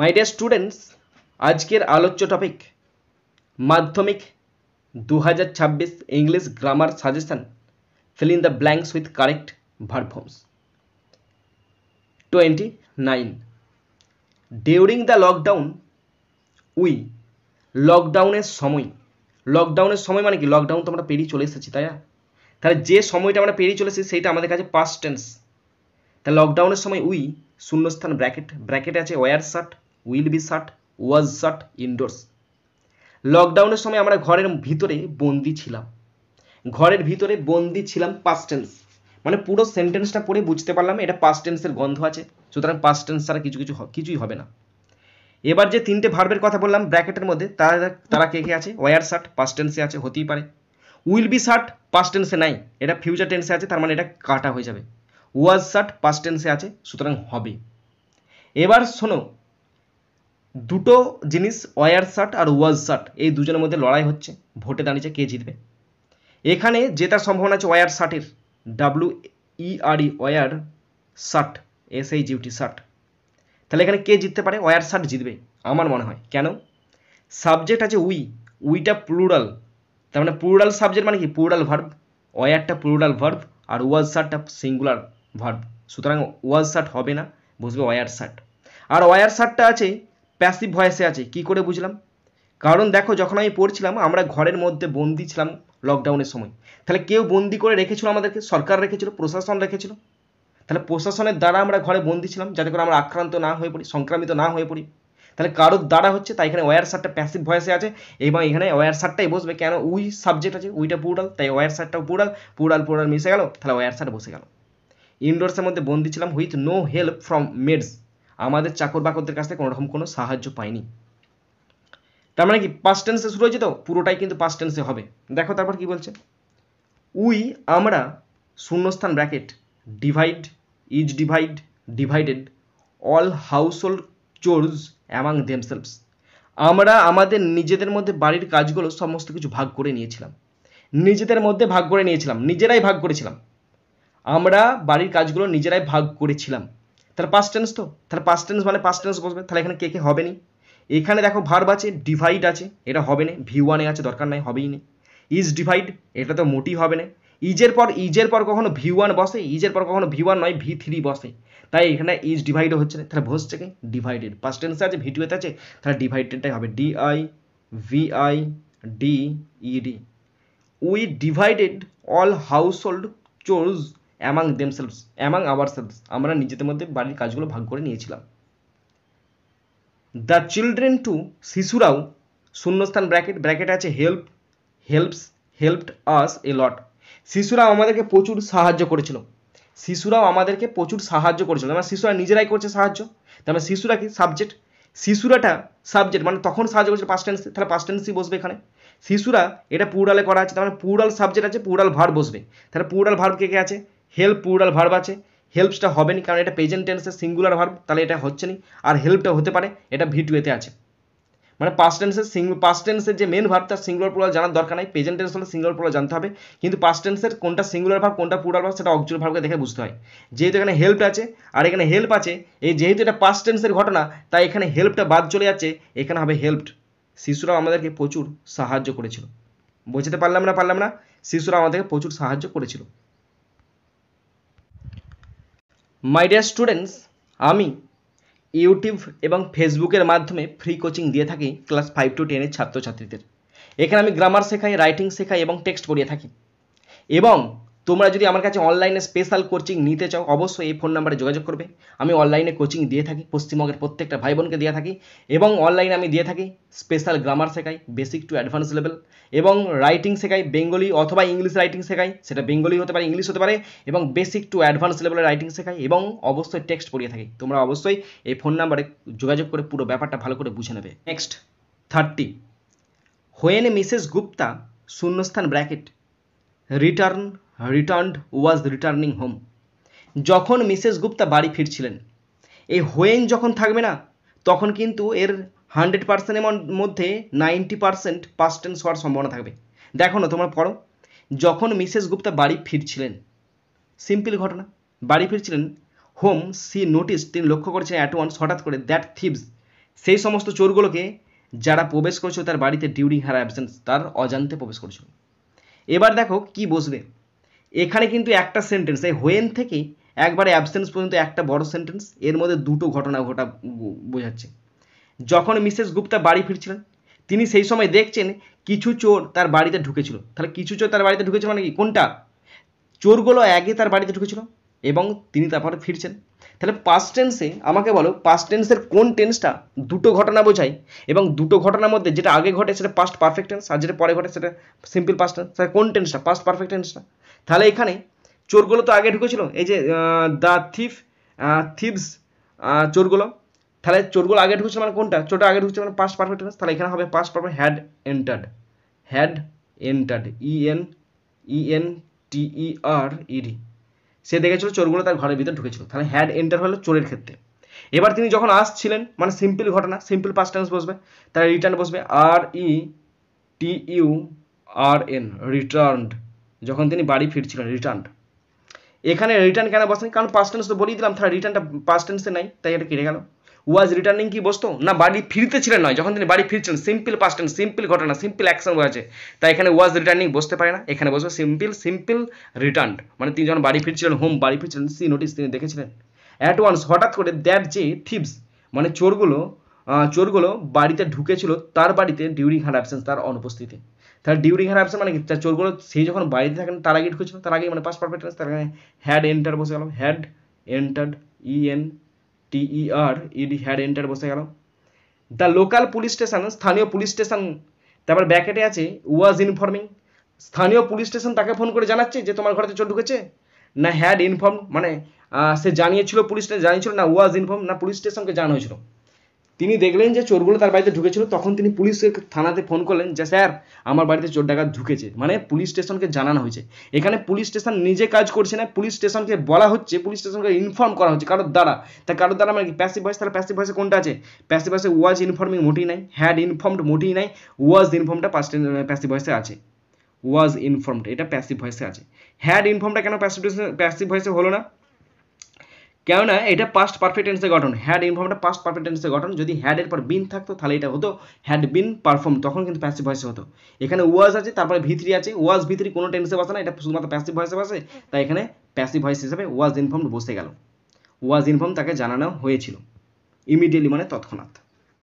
My dear students, আজকের আলোচ্য topic মাধ্যমিক 2026 English grammar suggestion. fill in the blanks with correct verb forms. 29. During the lockdown, we লকডাউনের সময় মানে কি? লকডাউন তো আমরা পেরিয়ে চলে এসেছি, তাই না? তাহলে যে সময়টা আমরা পেরিয়ে চলে এসেছি সেইটা আমাদের কাছে পাস্ট টেন্স। তাহলে লকডাউনের সময় উই শূন্যস্থান ব্র্যাকেটে আছে were shut, will be shut, was shut, indoors. লকডাউনের সময় আমরা ঘরের ভিতরে বন্দি ছিলাম, পাস্ট টেন্স। মানে পুরো সেন্টেন্সটা পড়ে বুঝতে পারলাম এটা পাস্ট টেন্সের গন্ধ আছে, সুতরাং পাস্ট টেন্স ছাড়া কিছুই হবে না। এবার যে তিনটে ভার্বের কথা বললাম ব্র্যাকেটের মধ্যে, তারা কে কে আছে? ওয়ার শাট পাস্ট টেন্সে আছে, হতেই পারে। উইল বি শাট পাস্ট টেন্সে নাই, এটা ফিউচার টেন্সে আছে, তার মানে এটা কাটা হয়ে যাবে। ওয়াজ শাট পাস্ট টেন্সে আছে, সুতরাং হবে। এবার শোনো, দুটো জিনিস ওয়ার শাট আর ওয়াজ শাট, এই দুজনের মধ্যে লড়াই হচ্ছে, ভোটে দাঁড়িয়েছে কে জিতবে। এখানে জেতার সম্ভাবনা আছে ওয়ার শাটের, WERE were shut, SHUT shut. তাহলে এখানে কে জিততে পারে? ওয়ার শাট জিতবে আমার মনে হয়। কেন? সাবজেক্ট আছে উইটা প্লুরাল, তার মানে প্লুরাল সাবজেক্ট মানে কি? Plural verb. ওয়ারটা প্লুরাল ভার্ব আর ওয়াজ শাটটা সিঙ্গুলার ভার্ব, সুতরাং ওয়াজ শাট হবে না, বুঝবে ওয়ার শাট। আর ওয়ার শাটটা আছে প্যাসিভ ভয়েসে আছে। কি করে বুঝলাম? কারণ দেখো, যখন আমি পড়ছিলাম আমরা ঘরের মধ্যে বন্দি ছিলাম লকডাউনের সময়। তাহলে কেউ বন্দি করে রেখেছিল আমাদেরকে? সরকার রেখেছিল, প্রশাসন রেখেছিল। তাহলে প্রশাসনের দ্বারা আমরা ঘরে বন্দি ছিলাম, যাতে করে আমরা আক্রান্ত না হয়ে পড়ি, সংক্রামিত না হয়ে পড়ি। তাহলে কারোর দ্বারা হচ্ছে, তাই এখানে ওয়ার শাটটা প্যাসিভ ভয়েসে আছে এবং এখানে ওয়ার শাটটাই বসবে। কেন? উই সাবজেক্ট আছে, উইটা প্লুরাল, তাই ওয়ার শাটটাও প্লুরাল মিশে গেল, তাহলে ওয়ার শাট বসে গেল। ইনডোরসের মধ্যে বন্দি ছিলাম with no help from maids, আমাদের চাকর বাকরদের কাছ থেকে কোনোরকম কোনো সাহায্য পাইনি। তার মানে কি পাস্ট টেন্সে শুরু হয়েছে, তো পুরোটাই কিন্তু পাস্ট টেন্সে হবে। দেখো তারপর কি বলছে, আমরা শূন্যস্থান bracket divided all household chores among themselves, আমরা আমাদের নিজেদের মধ্যে বাড়ির কাজগুলো সমস্ত কিছু ভাগ করে নিয়েছিলাম, নিজেরাই ভাগ করেছিলাম। আমরা বাড়ির কাজগুলো নিজেরাই ভাগ করেছিলাম, তাহলে পাস্ট টেন্স তো, তাহলে পাস্ট টেন্স মানে পাস্ট টেন্স বসবে। তাহলে এখানে কে কে হবে নি? এখানে দেখো ভার্ব আছে, ডিভাইড আছে, এটা হবে না, V1 আছে, দরকার নাই, হবেই না। ইজ ডিভাইড, এটা তো মোটেই হবে না। ইজের পর কখনো V1 বসে? ইজের পর কখনো V1 নয়, V3 বসে, তাই এখানে ইজ ডিভাইডও হচ্ছে না। তাহলে বসছে কি? ডিভাইডেড। পাস্ট টেন্সে আছে, V2 তে আছে, তাহলে ডিভাইডেডটাই হবে, DIVIDED। We divided all household chores among themselves, among ourselves, আমরা নিজেদের মধ্যে বাড়ির কাজগুলো ভাগ করে নিয়েছিলাম। দ্য চিলড্রেন টু, শিশুরাও শূন্যস্থান ব্র্যাকেট আছে হেল্পড আস এ লট, শিশুরাও আমাদেরকে প্রচুর সাহায্য করেছিল, মানে শিশুরা নিজেরাই করছে সাহায্য, তার মানে শিশুরা কি? সাবজেক্ট। শিশুরাটা সাবজেক্ট, মানে তখন সাহায্য করেছে পাস্ট টেন্সে, তাহলে পাস্ট টেন্সই বসবে এখানে। শিশুরা, এটা প্লুরালে করা আছে, তার মানে প্লুরাল সাবজেক্ট আছে, প্লুরাল ভার্ব বসবে। তাহলে প্লুরাল ভার্ব কে কে আছে? হেল্প প্লুরাল ভার্ব আছে, হেল্পসটা হবে না কারণ এটা প্রেজেন্ট টেন্সের সিঙ্গুলার ভার্ব, তাহলে এটা হচ্ছে না। আর হেল্পটা হতে পারে, এটা V2 তে আছে। মানে পাস্ট টেন্সের যে মেন ভার্ব তার সিঙ্গুলার প্লুরাল জানার দরকার নাই, প্রেজেন্ট টেন্স হলে সিঙ্গুলার প্লুরাল জানতে হবে, কিন্তু পাস্ট টেন্সের কোনটা সিঙ্গুলার ভার্ব কোনটা প্লুরাল ভার্ব সেটা অক্সিলারি ভার্বকে দেখে বুঝতে হয়। যেহেতু এখানে হেল্প আছে আর এখানে হেল্প আছে, যেহেতু এটা পাস্ট টেন্সের ঘটনা, তাই এখানে হেল্পটা বাদ চলে যাচ্ছে, এখানে হবে হেল্পড। শিশুরা আমাদেরকে প্রচুর সাহায্য করেছিল, বুঝতে পারলাম না? শিশুরা আমাদেরকে প্রচুর সাহায্য করেছিল। মাই ডিয়ার স্টুডেন্টস, আমি ইউটিউব এবং ফেসবুকের মাধ্যমে ফ্রি কোচিং দিয়ে থাকি ক্লাস 5 to 10 ছাত্রছাত্রীদের। এখানে আমি গ্রামার শেখাই, রাইটিং শেখাই এবং টেক্সট পড়িয়ে থাকি। এবং তোমরা যদি আমার কাছে অনলাইনে স্পেশাল কোচিং নিতে চাও, অবশ্যই এই ফোন নাম্বারে যোগাযোগ করবে। আমি অনলাইনে কোচিং দিয়ে থাকি, পশ্চিমবঙ্গের প্রত্যেকটা ভাই বোনকে দিয়ে থাকি। এবং অনলাইনে আমি দিয়ে থাকি স্পেশাল গ্রামার শেখাই, বেসিক টু অ্যাডভান্স লেভেল, এবং রাইটিং শেখাই, বেঙ্গলি অথবা ইংলিশ রাইটিং শেখাই, সেটা বেঙ্গলি হতে পারে, ইংলিশ হতে পারে, এবং বেসিক টু অ্যাডভান্স লেভেলের রাইটিং শেখাই, এবং অবশ্যই টেক্সট পড়িয়ে থাকি। তোমরা অবশ্যই এই ফোন নাম্বারে যোগাযোগ করে পুরো ব্যাপারটা ভালো করে বুঝে নেবে। নেক্সট 30, হোয়েন মিসেস গুপ্তা শূন্যস্থান bracket returned was returning home, যখন মিসেস গুপ্তা বাড়ি ফিরছিলেন। এই হোয়েন যখন থাকবে না, তখন কিন্তু এর 100%-এর মধ্যে 90% পাস্ট টেন্স হওয়ার সম্ভাবনা থাকবে। দেখো না, তোমরা পড়ো, যখন মিসেস গুপ্তা বাড়ি ফিরছিলেন, সিম্পল ঘটনা, বাড়ি ফিরছিলেন। হোম সি নোটিস, তিনি লক্ষ্য করেছেন অ্যাট ওয়ান্স, হঠাৎ করে, দ্যাট থিভস, সেই সমস্ত চোরগুলোকে যারা প্রবেশ করেছিল তার বাড়িতে ডিউরিং হার অ্যাবসেন্স, তার অজান্তে প্রবেশ করেছিল। এবার দেখো কি বসবে, এখানে কিন্তু একটা সেন্টেন্স, এই হোয়েন থেকে একবারে অ্যাবসেন্স পর্যন্ত একটা বড় সেন্টেন্স, এর মধ্যে দুটো ঘটনা বোঝাচ্ছে। যখন মিসেস গুপ্তা বাড়ি ফিরছিলেন তিনি সেই সময় দেখছেন কিছু চোর তার বাড়িতে ঢুকেছিল। তাহলে কিছু চোর তার বাড়িতে ঢুকেছিল মানে কি, কোনটা, চোরগুলো আগে তার বাড়িতে ঢুকেছিল এবং তিনি তারপরে ফিরছেন। তাহলে পাস্ট টেন্সে আমাকে বলো পাস্ট টেন্সের কোন টেন্সটা দুটো ঘটনা বোঝায়, এবং দুটো ঘটনার মধ্যে যেটা আগে ঘটে সেটা পাস্ট পারফেক্ট টেন্স, আর যেটা পরে ঘটে সেটা সিম্পল পাস্ট টেন্স। তাহলে কোন টেন্সটা, পাস্ট পারফেক্ট টেন্সটা। তাহলে এখানে চোরগুলো তো আগে ঢুকেছিল, এই যে দ্য থিভস চোরগুলো, তাহলে চোরগুলো আগে ঢুকছে মানে কোনটা, চোরটা আগে ঢুকছে মানে পাস্ট পারফেক্ট টেন্স। তাহলে এখানে হবে past perfect had entered, had entered, ENTERED, সে দেখেছিল চোরগুলো তার ঘরের ভিতরে ঢুকেছিল। তাহলে হ্যাড এন্টার হলো চোরের ক্ষেত্রে। এবার তিনি যখন আসছিলেন মানে সিম্পল ঘটনা, সিম্পল পাস্ট টেন্স বসবে, তাহলে রিটার্ন বসবে RETURN, রিটার্নড, যখন তিনি বাড়ি ফিরছিলেন রিটার্নড। এখানে রিটার্ন কেন বসেনি, কারণ পাস্ট টেন্স তো বলেই দিলাম, তাহলে রিটার্নটা পাস্ট টেন্সে নাই, তাই এটা কেটে গেল। ওয়াজ রিটার্নিং কি বসতো না, বাড়ি ফিরতেছিলেন নয়, যখন তিনি বাড়ি ফিরছিলেন, সিম্পল পাস্ট টেন্স, সিম্পল ঘটনা, সিম্পল অ্যাকশন বোঝাচ্ছে, তাই এখানে ওয়াজ রিটার্নিং বসতে পারে না, এখানে বসবে সিম্পল রিটার্নড, মানে তিনি যখন বাড়ি ফিরছিলেন, হোম বাড়ি ফিরছিলেন, সি নোটিস তিনি দেখেছিলেন। অ্যাট ওয়ান্স হঠাৎ করে, দ্যাট যে থিভস মানে চোরগুলো বাড়িতে ঢুকেছিল তার বাড়িতে ডিউরিং হার অ্যাবসেন্স, তার অনুপস্থিতি। তাহলে ডিউরিং হার অ্যাবসেন্স মানে কি, চোরগুলো সেই যখন বাড়িতে থাকেন তার আগে ঢুকেছিল, তার আগে মানে পাস্ট পারফেক্ট টেন্স, তার আগে হ্যাড এন্টার বসে গেল, had entered, ENTERED, had enter বসে গেল। দ্য লোকাল পুলিশ স্টেশন, স্থানীয় পুলিশ স্টেশন, তারপর ব্যাকেটে আছে ওয়াজ ইনফর্মিং, স্থানীয় পুলিশ স্টেশন তাকে ফোন করে জানাচ্ছে যে তোমার ঘরেতে চোর ঢুকেছে, না হ্যাড ইনফর্ম মানে সে জানিয়েছিল, পুলিশ জানিয়েছিল, না ওয়াজ ইনফর্ম না পুলিশ স্টেশনকে জানানো হয়েছিল। তিনি দেখলেন যে চোরগুলো তার বাড়িতে ঢুকেছিল, তখন তিনি পুলিশের থানাতে ফোন করলেন যে স্যার আমার বাড়িতে চোর ডাকাত ঢুকেছে, মানে পুলিশ স্টেশনকে জানানো হয়েছে। এখানে পুলিশ স্টেশন নিজে কাজ করছে না, পুলিশ স্টেশনকে বলা হচ্ছে, পুলিশ স্টেশনকে ইনফর্ম করা হচ্ছে কারোর দ্বারা। তা কারোর দ্বারা মানে কি প্যাসিভ ভয়েস, তাহলে প্যাসিভ ভয়েসে কোনটা আছে, প্যাসিভ ভয়েসে ওয়াজ ইনফর্মিং মোটেই নাই, হ্যাড ইনফর্মড মোটেই নাই, ওয়াজ ইনফর্মটা প্যাসিভ ভয়েসে আছে, ওয়াজ ইনফর্মড এটা প্যাসিভ ভয়েসে আছে। হ্যাড ইনফর্মটা কেন প্যাসিভ ভয়েসে হলো না, কেননা এটা পাস্ট পারফেক্ট টেন্সের গঠন, হ্যাড ইনফর্মটা পাস্ট পারফেক্ট টেন্সের গঠন, যদি হ্যাড এর পর বিন থাকতো তাহলে এটা হতো হ্যাড বিন পারফর্ম, তখন কিন্তু প্যাসিভ ভয়েসে হতো। এখানে ওয়াজ আছে, তারপরে V3 আছে, ওয়াজ V3 কোনো টেন্সে বসে না, এটা শুধুমাত্র প্যাসিভ ভয়েসে বসে, তাই এখানে প্যাসিভ ভয়েস হিসেবে ওয়াজ ইনফর্মড বসে গেল। ওয়াজ ইনফর্ম তাকে জানানো হয়েছিল, ইমিডিয়েটলি মানে তৎক্ষণাৎ।